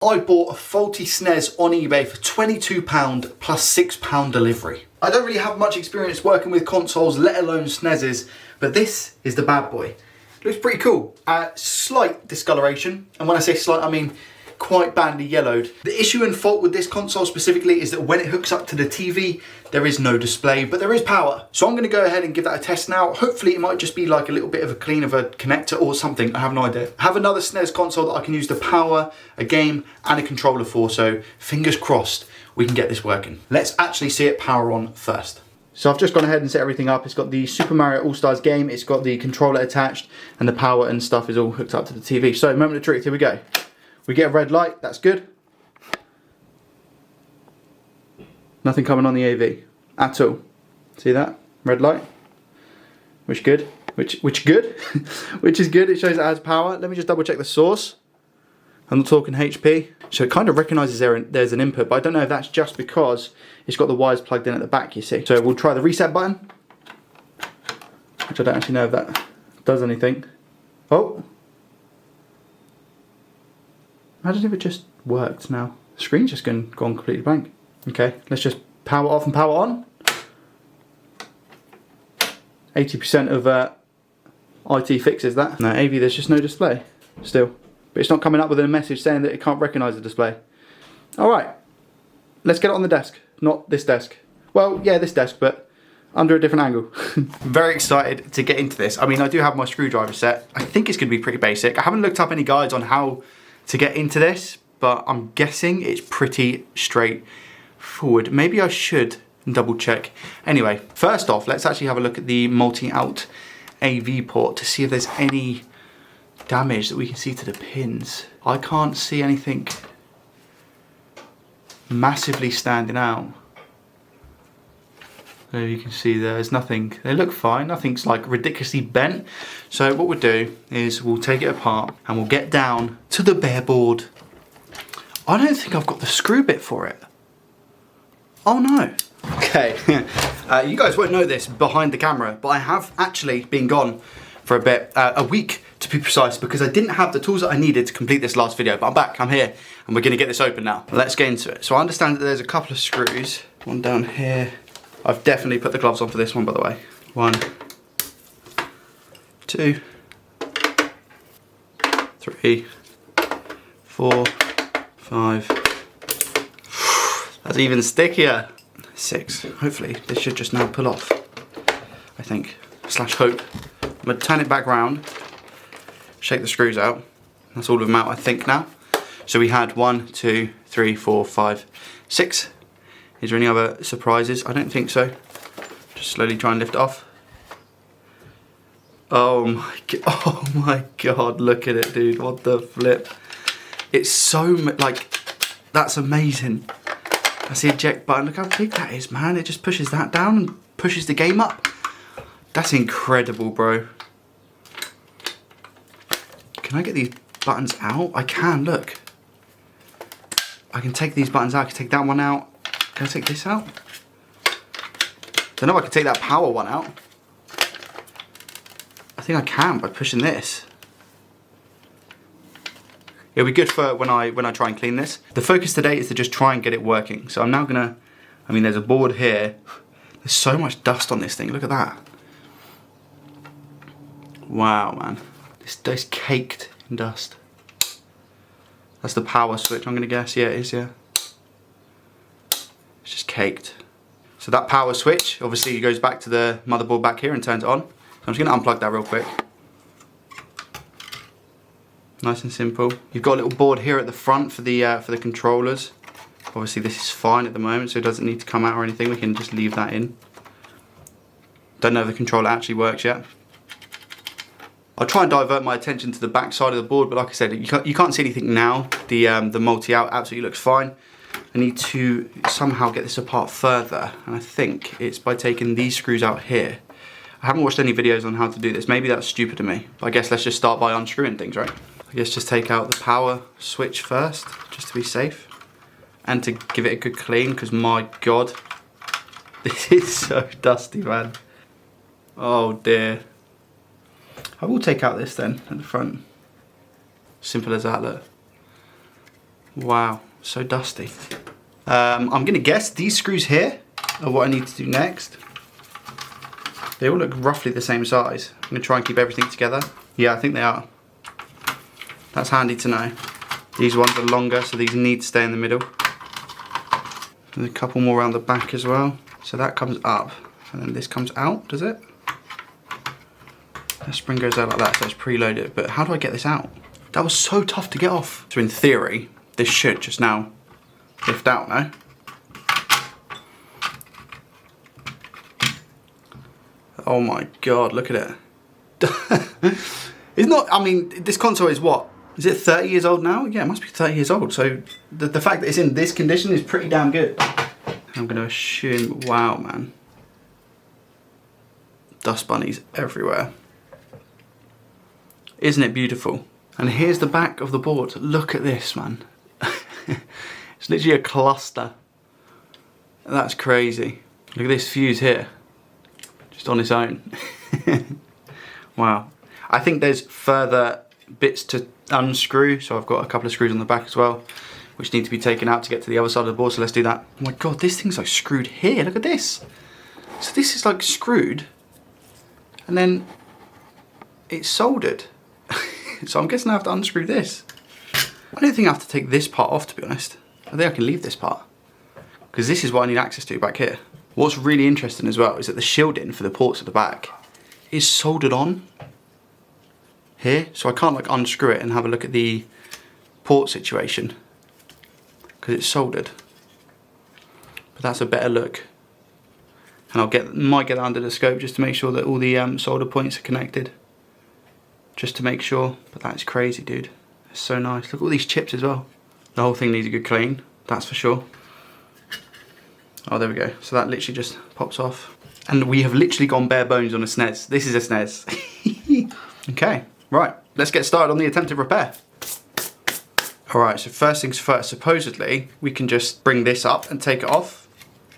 I bought a faulty SNES on eBay for £22 plus £6 delivery. I don't really have much experience working with consoles, let alone SNESes, but this is the bad boy. Looks pretty cool. Slight discoloration, and when I say slight, I mean quite badly yellowed. The issue and fault with this console specifically is that when it hooks up to the TV, there is no display, but there is power. So I'm gonna go ahead and give that a test now. Hopefully it might just be like a little bit of a clean of a connector or something, I have no idea. I have another SNES console that I can use to power a game and a controller for, so fingers crossed we can get this working. Let's actually see it power on first. So I've just gone ahead and set everything up. It's got the Super Mario All-Stars game, it's got the controller attached, and the power and stuff is all hooked up to the TV. So moment of truth, here we go. We get a red light, that's good. Nothing coming on the AV at all. See that? Red light. Which good? Which good? Which is good, it shows it has power. Let me just double check the source. I'm not talking HP. So it kind of recognises there's an input, but I don't know if that's just because it's got the wires plugged in at the back, you see. So we'll try the reset button, which I don't actually know if that does anything. Oh! Imagine if it just worked now. The screen's just gone completely blank. Okay, let's just power off and power on. 80% of IT fixes that. No, AV, there's just no display still. But it's not coming up with a message saying that it can't recognise the display. Alright, let's get it on the desk. Not this desk. Well, yeah, this desk, but under a different angle. Very excited to get into this. I mean, I do have my screwdriver set. I think it's going to be pretty basic. I haven't looked up any guides on how to get into this, but I'm guessing it's pretty straightforward. Maybe I should double check. Anyway, first off, let's actually have a look at the multi-out AV port to see if there's any damage that we can see to the pins. I can't see anything massively standing out. There you can see there's nothing, they look fine, nothing's like ridiculously bent. So what we'll do is we'll take it apart and we'll get down to the bare board. I don't think I've got the screw bit for it. Oh no. Okay, you guys won't know this behind the camera, but I have actually been gone for a bit, a week to be precise, because I didn't have the tools that I needed to complete this last video, but I'm back, I'm here, and we're gonna get this open now. Let's get into it. So I understand that there's a couple of screws, one down here. I've definitely put the gloves on for this one, by the way. 1, 2, 3, 4, 5. That's even stickier. 6. Hopefully this should just now pull off, I think, slash hope. I'm gonna turn it back round, shake the screws out. That's all of them out, I think, now. So we had 1, 2, 3, 4, 5, 6. Is there any other surprises? I don't think so. Just slowly try and lift it off. Oh my god, look at it, dude. What the flip. It's so, like, that's amazing. That's the eject button. Look how big that is, man. It just pushes that down and pushes the game up. That's incredible, bro. Can I get these buttons out? I can, look. I can take these buttons out. I can take that one out. Can I take this out? Don't know if I can take that power one out. I think I can by pushing this. It'll be good for when I try and clean this. The focus today is to just try and get it working. So I'm now gonna, I mean, there's a board here. There's so much dust on this thing, look at that. Wow, man. This caked in dust. That's the power switch, I'm gonna guess. Yeah, it is, yeah. It's just caked. So that power switch, obviously it goes back to the motherboard back here and turns it on. So I'm just gonna unplug that real quick. Nice and simple. You've got a little board here at the front for the controllers. Obviously this is fine at the moment, so it doesn't need to come out or anything. We can just leave that in. Don't know if the controller actually works yet. I'll try and divert my attention to the back side of the board, but like I said, you can't see anything now. The multi-out absolutely looks fine. I need to somehow get this apart further, and I think it's by taking these screws out here. I haven't watched any videos on how to do this. Maybe that's stupid of me. But I guess let's just start by unscrewing things, right? I guess just take out the power switch first, just to be safe. And to give it a good clean, because my god, this is so dusty, man. Oh dear. I will take out this then, at the front. Simple as that, look. Wow, so dusty. I'm going to guess these screws here are what I need to do next. They all look roughly the same size. I'm going to try and keep everything together. Yeah, I think they are. That's handy to know. These ones are longer, so these need to stay in the middle. There's a couple more around the back as well. So that comes up, and then this comes out, does it? That spring goes out like that, so it's preloaded. But how do I get this out? That was so tough to get off. So in theory, this should just now lift out now. Oh my God, look at it. It's not, I mean, this console is what? Is it 30 years old now? Yeah, it must be 30 years old. So the fact that it's in this condition is pretty damn good. I'm gonna assume, wow, man. Dust bunnies everywhere. Isn't it beautiful? And here's the back of the board. Look at this, man. It's literally a cluster. That's crazy. Look at this fuse here. Just on its own. Wow. I think there's further bits to unscrew, so I've got a couple of screws on the back as well, which need to be taken out to get to the other side of the board, so let's do that. Oh my God, this thing's like screwed here, look at this. So this is like screwed, and then it's soldered. So I'm guessing I have to unscrew this. I don't think I have to take this part off, to be honest. I think I can leave this part, because this is what I need access to back here. What's really interesting as well is that the shielding for the ports at the back is soldered on here, so I can't like unscrew it and have a look at the port situation because it's soldered. But that's a better look, and might get under the scope just to make sure that all the solder points are connected, just to make sure. But that's crazy, dude. It's so nice. Look at all these chips as well. The whole thing needs a good clean, that's for sure. Oh, there we go. So that literally just pops off, and we have literally gone bare bones on a SNES. This is a SNES. Okay. Right, let's get started on the attempted repair. All right, so first things first, supposedly we can just bring this up and take it off.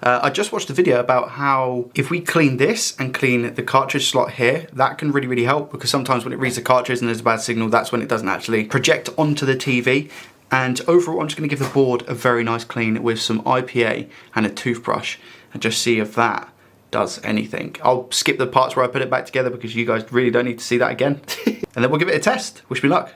I just watched a video about how if we clean this and clean the cartridge slot here, that can really, really help, because sometimes when it reads the cartridge and there's a bad signal, that's when it doesn't actually project onto the TV. And overall, I'm just gonna give the board a very nice clean with some IPA and a toothbrush and just see if that does anything. I'll skip the parts where I put it back together because you guys really don't need to see that again. And then we'll give it a test. Wish me luck.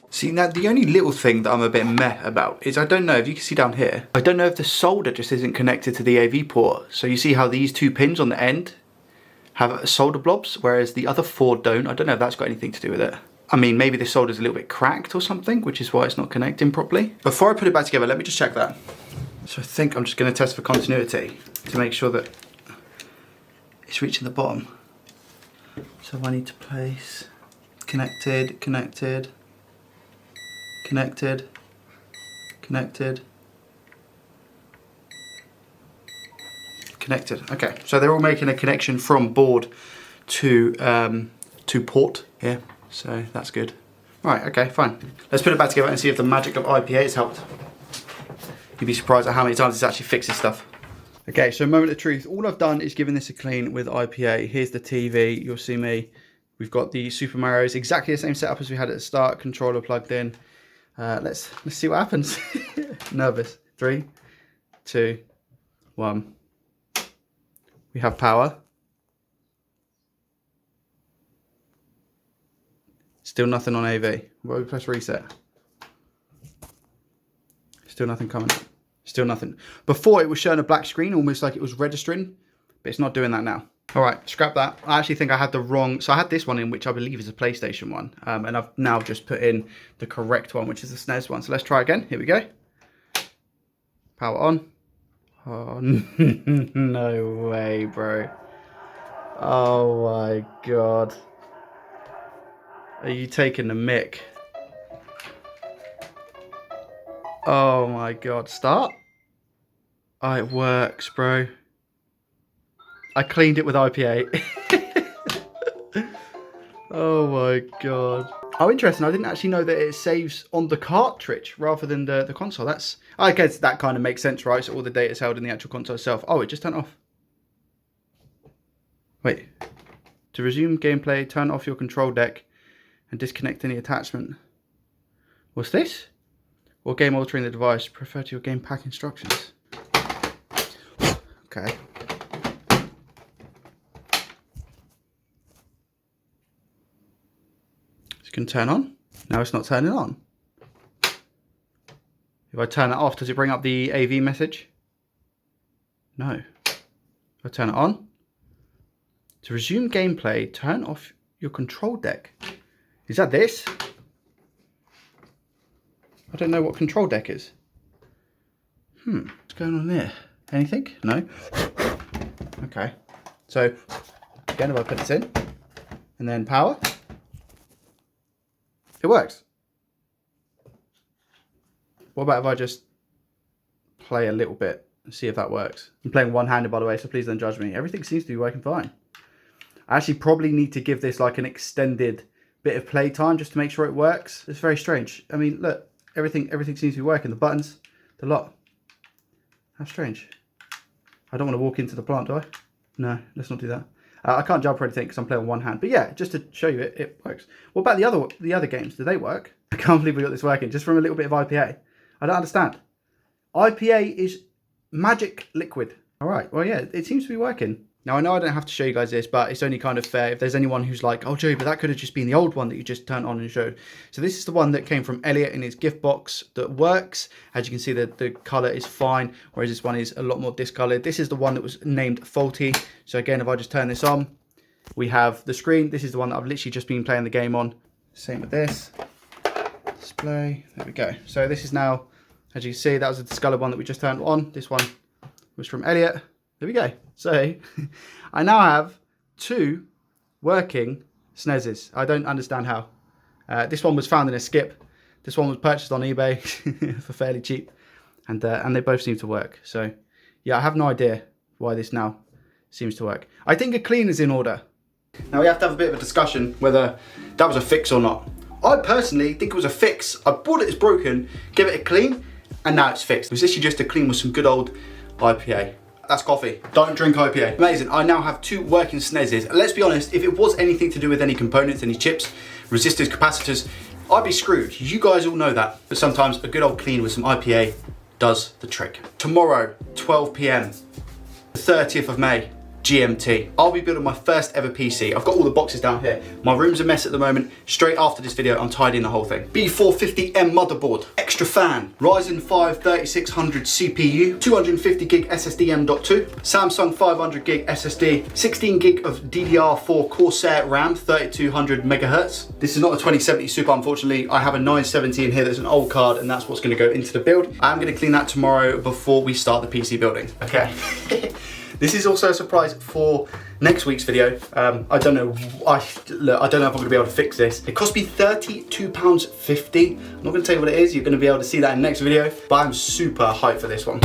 See, now the only little thing that I'm a bit meh about is I don't know if you can see down here, I don't know if the solder just isn't connected to the AV port. So you see how these two pins on the end have solder blobs, whereas the other four don't. I don't know if that's got anything to do with it. I mean, maybe the solder's a little bit cracked or something, which is why it's not connecting properly. Before I put it back together, let me just check that. So I think I'm just going to test for continuity to make sure that it's reaching the bottom. So I need to place connected, connected, connected, connected, connected. Okay, so they're all making a connection from board to port here, so that's good. Right, okay, fine. Let's put it back together and see if the magic of IPA has helped. You'd be surprised at how many times this actually fixes stuff. Okay, so moment of truth. All I've done is given this a clean with IPA. Here's the TV, you'll see me. We've got the Super Mario's, exactly the same setup as we had at the start, controller plugged in. Let's see what happens. Nervous. 3, 2, 1. We have power. Still nothing on AV. What we press reset? Still nothing coming up. Still nothing. Before it was showing a black screen, almost like it was registering, but it's not doing that now. All right, scrap that. I actually think I had the wrong, so I had this one in, which I believe is a PlayStation one, and I've now just put in the correct one, which is the SNES one. So let's try again. Here we go. Power on. Oh, no way, bro. Oh my God. Are you taking the mick? Oh my god, start. Oh, it works, bro. I cleaned it with IPA. Oh my god. Oh, interesting. I didn't actually know that it saves on the cartridge rather than the console. That's, I guess that kind of makes sense, right? So all the data is held in the actual console itself. Oh, it just turned off. Wait. To resume gameplay, turn off your control deck and disconnect any attachment. What's this? Or game altering the device. Refer to your game pack instructions. Okay. It's going to turn on. Now it's not turning on. If I turn it off, does it bring up the AV message? No. If I turn it on. To resume gameplay, turn off your control deck. Is that this? I don't know what control deck is. What's going on there? Anything? No? Okay. So, again, if I put this in, and then power, it works. What about if I just play a little bit and see if that works? I'm playing one-handed, by the way, so please don't judge me. Everything seems to be working fine. I actually probably need to give this like an extended bit of play time just to make sure it works. It's very strange. I mean, look, everything seems to be working. The buttons, the lot. How strange. I don't want to walk into the plant, do I? No, let's not do that. I can't jump or anything because I'm playing on one hand. But yeah, just to show you it works. What about the other games? Do they work? I can't believe we got this working just from a little bit of IPA. I don't understand. IPA is magic liquid. All right, well, yeah, it seems to be working. Now, I know I don't have to show you guys this, but it's only kind of fair if there's anyone who's like, oh, Joey, but that could have just been the old one that you just turned on and showed. So this is the one that came from Elliot in his gift box that works. As you can see, the colour is fine, whereas this one is a lot more discoloured. This is the one that was named faulty. So again, if I just turn this on, we have the screen. This is the one that I've literally just been playing the game on. Same with this. Display, there we go. So this is now, as you can see, that was a discoloured one that we just turned on. This one was from Elliot. There we go. So I now have 2 working SNESes. I don't understand how. This one was found in a skip. This one was purchased on eBay for fairly cheap. And they both seem to work. So yeah, I have no idea why this now seems to work. I think a clean is in order. Now we have to have a bit of a discussion whether that was a fix or not. I personally think it was a fix. I bought it as broken, give it a clean, and now it's fixed. It was literally just a clean with some good old IPA. That's coffee. Don't drink IPA. Amazing. I now have 2 working SNESes. Let's be honest, if it was anything to do with any components, any chips, resistors, capacitors, I'd be screwed. You guys all know that. But sometimes a good old clean with some IPA does the trick. Tomorrow, 12 PM, the 30th of May, GMT. I'll be building my first ever PC. I've got all the boxes down here. My room's a mess at the moment. Straight after this video, I'm tidying the whole thing. B450M motherboard, extra fan, Ryzen 5 3600 CPU, 250 gig SSD M.2, Samsung 500 gig SSD, 16 gig of DDR4 Corsair RAM, 3200 megahertz. This is not a 2070 Super, unfortunately. I have a 970 in here that's an old card, and that's what's gonna go into the build. I'm gonna clean that tomorrow before we start the PC building. Okay. This is also a surprise for next week's video. I don't know. I don't know if I'm going to be able to fix this. It cost me £32.50. I'm not going to tell you what it is. You're going to be able to see that in the next video. But I'm super hyped for this one.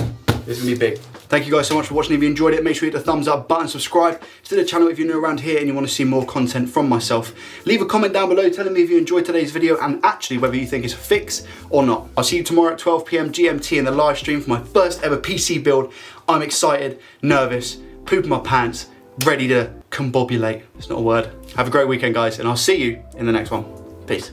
This is going to be big. Thank you guys so much for watching. If you enjoyed it, make sure you hit the thumbs up button, subscribe to the channel if you're new around here and you want to see more content from myself. Leave a comment down below telling me if you enjoyed today's video and actually whether you think it's a fix or not. I'll see you tomorrow at 12 PM GMT in the live stream for my first ever PC build. I'm excited, nervous, pooping my pants, ready to combobulate. It's not a word. Have a great weekend, guys, and I'll see you in the next one. Peace.